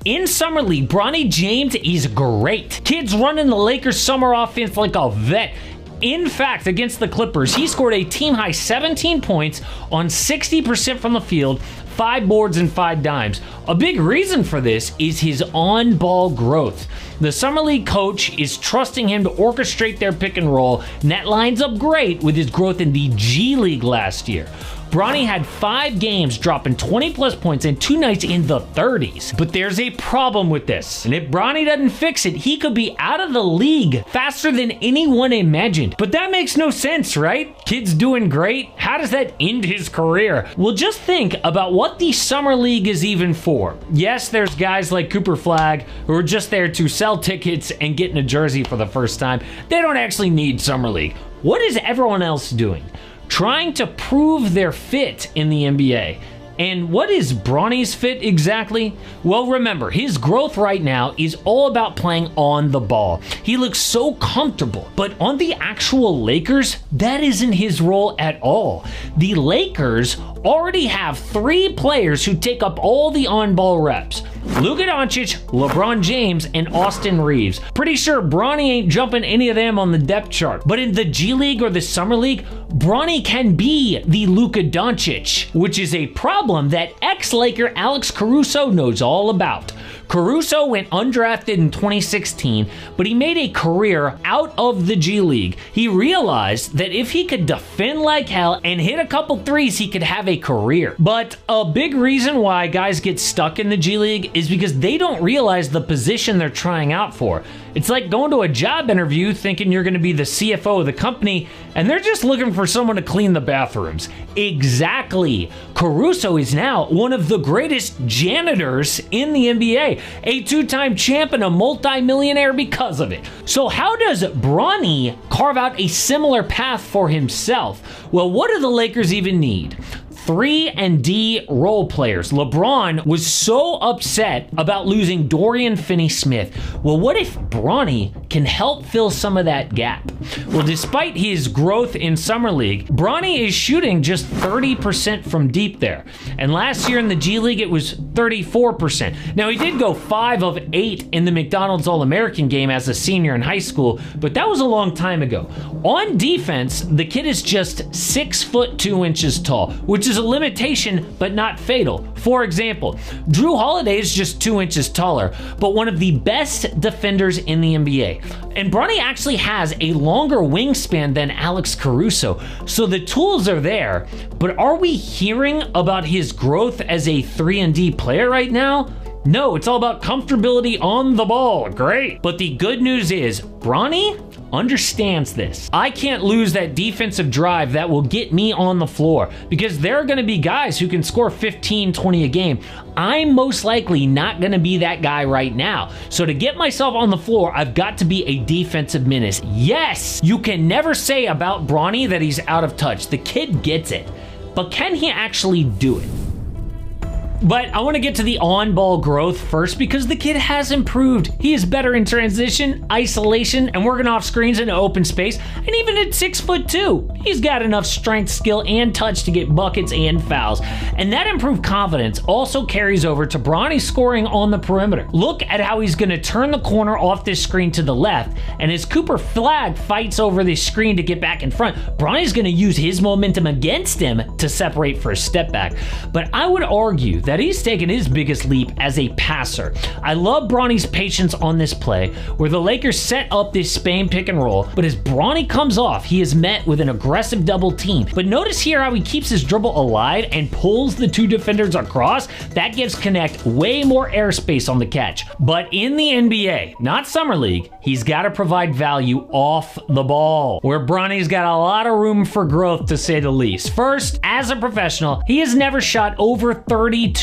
In Summer League, Bronny James is great. Kid's running the Lakers summer offense like a vet. In fact, against the Clippers, he scored a team-high 17 points on 60% from the field, 5 boards and 5 dimes. A big reason for this is his on-ball growth. The Summer League coach is trusting him to orchestrate their pick and roll, and that lines up great with his growth in the G League last year. Bronny had 5 games dropping 20-plus points and 2 nights in the 30s. But there's a problem with this. And if Bronny doesn't fix it, he could be out of the league faster than anyone imagined. But that makes no sense, right? Kid's doing great. How does that end his career? Well, just think about what the Summer League is even for. Yes, there's guys like Cooper Flagg who are just there to sell tickets and get in a jersey for the first time. They don't actually need Summer League. What is everyone else doing? Trying to prove their fit in the NBA. And what is Bronny's fit exactly? Well, remember, his growth right now is all about playing on the ball. He looks so comfortable, but on the actual Lakers, that isn't his role at all. The Lakers already have 3 players who take up all the on-ball reps. Luka Doncic, LeBron James, and Austin Reeves. Pretty sure Bronny ain't jumping any of them on the depth chart. But in the G League or the Summer League, Bronny can be the Luka Doncic, which is a problem that ex-Laker Alex Caruso knows all about. Caruso went undrafted in 2016, but he made a career out of the G League. He realized that if he could defend like hell and hit a couple threes, he could have a career. But a big reason why guys get stuck in the G League is because they don't realize the position they're trying out for. It's like going to a job interview thinking you're going to be the CFO of the company, and they're just looking for someone to clean the bathrooms. Exactly. Caruso is now one of the greatest janitors in the NBA, a 2-time champ and a multi-millionaire because of it. So how does Bronny carve out a similar path for himself? Well, what do the Lakers even need? 3 and D role players. LeBron was so upset about losing Dorian Finney-Smith. Well, what if Bronny can help fill some of that gap? Well, despite his growth in Summer League, Bronny is shooting just 30% from deep there. And last year in the G League, it was 34%. Now, he did go 5 of 8 in the McDonald's All-American game as a senior in high school, but that was a long time ago. On defense, the kid is just 6'2" tall, which is a limitation, but not fatal. For example, Drew Holiday is just 2 inches taller, but one of the best defenders in the NBA. And Bronny actually has a longer wingspan than Alex Caruso, so the tools are there, but are we hearing about his growth as a 3-and-D player right now? No, it's all about comfortability on the ball. Great. But the good news is, Bronny understands this. I can't lose that defensive drive that will get me on the floor, because there are going to be guys who can score 15, 20 a game. I'm most likely not going to be that guy right now. So to get myself on the floor, I've got to be a defensive menace. Yes, you can never say about Bronny that he's out of touch. The kid gets it. But can he actually do it? But I want to get to the on-ball growth first, because the kid has improved. He is better in transition, isolation, and working off screens in open space. And even at 6'2", he's got enough strength, skill, and touch to get buckets and fouls. And that improved confidence also carries over to Bronny scoring on the perimeter. Look at how he's going to turn the corner off this screen to the left, and as Cooper Flagg fights over this screen to get back in front, Bronny's going to use his momentum against him to separate for a step back. But I would argue that he's taken his biggest leap as a passer. I love Bronny's patience on this play, where the Lakers set up this Spain pick and roll, but as Bronny comes off, he is met with an aggressive double team. But notice here how he keeps his dribble alive and pulls the 2 defenders across. That gives Connect way more airspace on the catch. But in the NBA, not Summer League, he's got to provide value off the ball, where Bronny's got a lot of room for growth, to say the least. First, as a professional, he has never shot over 32%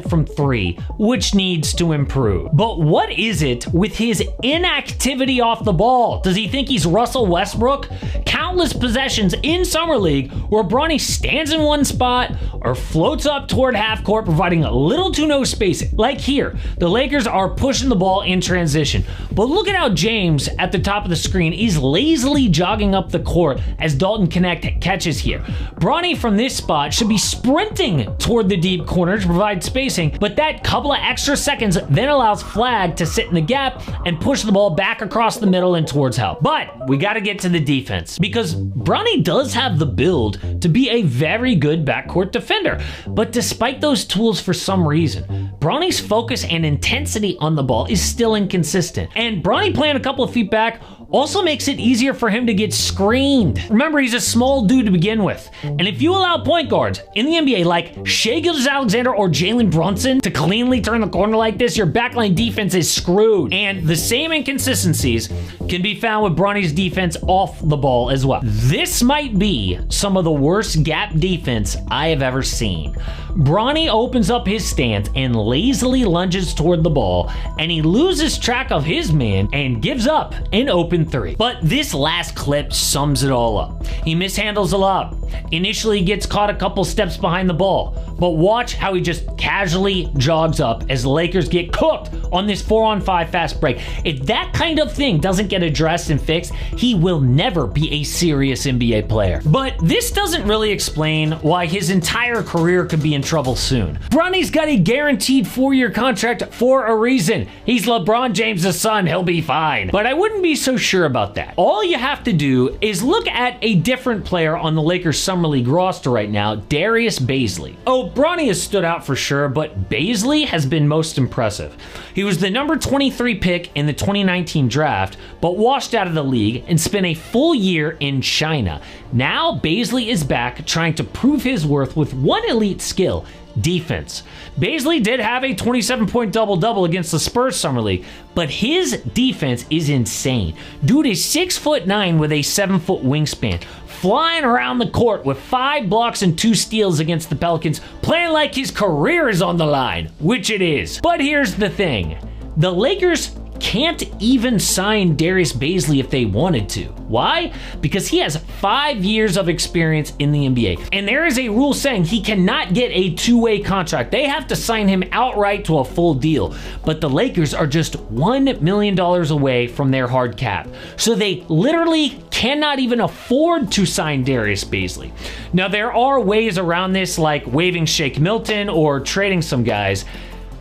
from 3, which needs to improve. But what is it with his inactivity off the ball? Does he think he's Russell Westbrook? Countless possessions in Summer League where Bronny stands in one spot or floats up toward half court, providing a little to no spacing. Like here, the Lakers are pushing the ball in transition. But look at how James at the top of the screen is lazily jogging up the court as Dalton Connect catches here. Bronny from this spot should be sprinting toward the deep corner, to provide spacing, but that couple of extra seconds then allows Flag to sit in the gap and push the ball back across the middle and towards help. But we got to get to the defense, because Bronny does have the build to be a very good backcourt defender. But despite those tools, for some reason, Bronny's focus and intensity on the ball is still inconsistent. And Bronny playing a couple of feet back also makes it easier for him to get screened. Remember, he's a small dude to begin with. And if you allow point guards in the NBA like Shai Gilgeous-Alexander or Jalen Brunson to cleanly turn the corner like this, your backline defense is screwed. And the same inconsistencies can be found with Bronny's defense off the ball as well. This might be some of the worst gap defense I have ever seen. Bronny opens up his stance and lazily lunges toward the ball, and he loses track of his man and gives up an open three. But this last clip sums it all up. He mishandles a lot. Initially gets caught a couple steps behind the ball, but watch how he just casually jogs up as the Lakers get cooked on this 4-on-5 fast break. If that kind of thing doesn't get addressed and fixed, he will never be a serious NBA player. But this doesn't really explain why his entire career could be in trouble soon. Bronny's got a guaranteed 4-year contract for a reason. He's LeBron James' son, he'll be fine. But I wouldn't be so sure about that. All you have to do is look at a different player on the Lakers Summer League roster right now, Darius Bazley. Oh, Bronny has stood out for sure, but Bazley has been most impressive. He was the number 23 pick in the 2019 draft, but washed out of the league and spent a full year in China. Now, Bazley is back trying to prove his worth with one elite skill: defense. Bazley did have a 27-point double-double against the Spurs Summer League, but his defense is insane. Dude is 6'9" with a 7-foot wingspan, flying around the court with 5 blocks and 2 steals against the Pelicans, playing like his career is on the line, which it is. But here's the thing. The Lakers can't even sign Darius Bazley if they wanted to. Why? Because he has 5 years of experience in the NBA. And there is a rule saying he cannot get a two-way contract. They have to sign him outright to a full deal. But the Lakers are just $1 million away from their hard cap. So they literally cannot even afford to sign Darius Bazley. Now, there are ways around this, like waiving Shake Milton or trading some guys.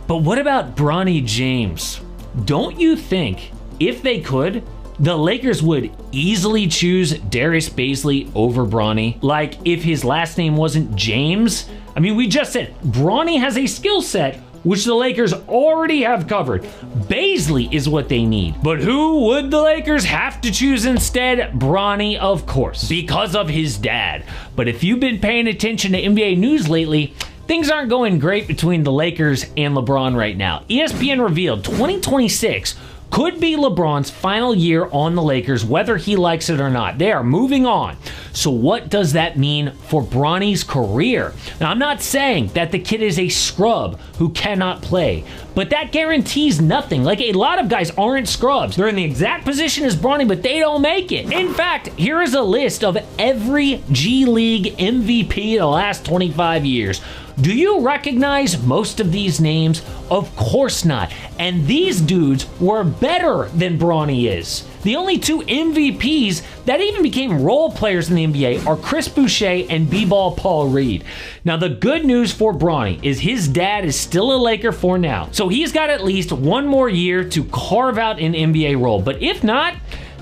But what about Bronny James? Don't you think, if they could, the Lakers would easily choose Darius Bazley over Bronny? Like, if his last name wasn't James? I mean, we just said Bronny has a skill set which the Lakers already have covered. Bazley is what they need. But who would the Lakers have to choose instead? Bronny, of course, because of his dad. But if you've been paying attention to NBA news lately, things aren't going great between the Lakers and LeBron right now. ESPN revealed 2026 could be LeBron's final year on the Lakers, whether he likes it or not. They are moving on. So what does that mean for Bronny's career? Now, I'm not saying that the kid is a scrub who cannot play, but that guarantees nothing. Like, a lot of guys aren't scrubs. They're in the exact position as Bronny, but they don't make it. In fact, here is a list of every G League MVP in the last 25 years. Do you recognize most of these names? Of course not. And these dudes were better than Bronny is. The only 2 MVPs that even became role players in the NBA are Chris Boucher and B-Ball Paul Reed. Now, the good news for Bronny is his dad is still a Laker for now. So he's got at least 1 more year to carve out an NBA role. But if not,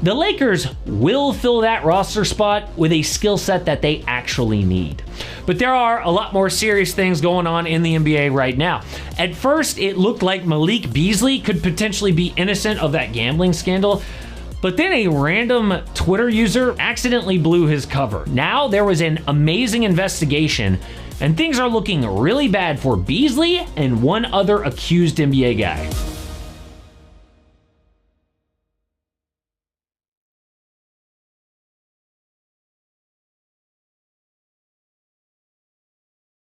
the Lakers will fill that roster spot with a skill set that they actually need. But there are a lot more serious things going on in the NBA right now. At first, it looked like Malik Beasley could potentially be innocent of that gambling scandal, but then a random Twitter user accidentally blew his cover. Now there was an amazing investigation, and things are looking really bad for Beasley and one other accused NBA guy.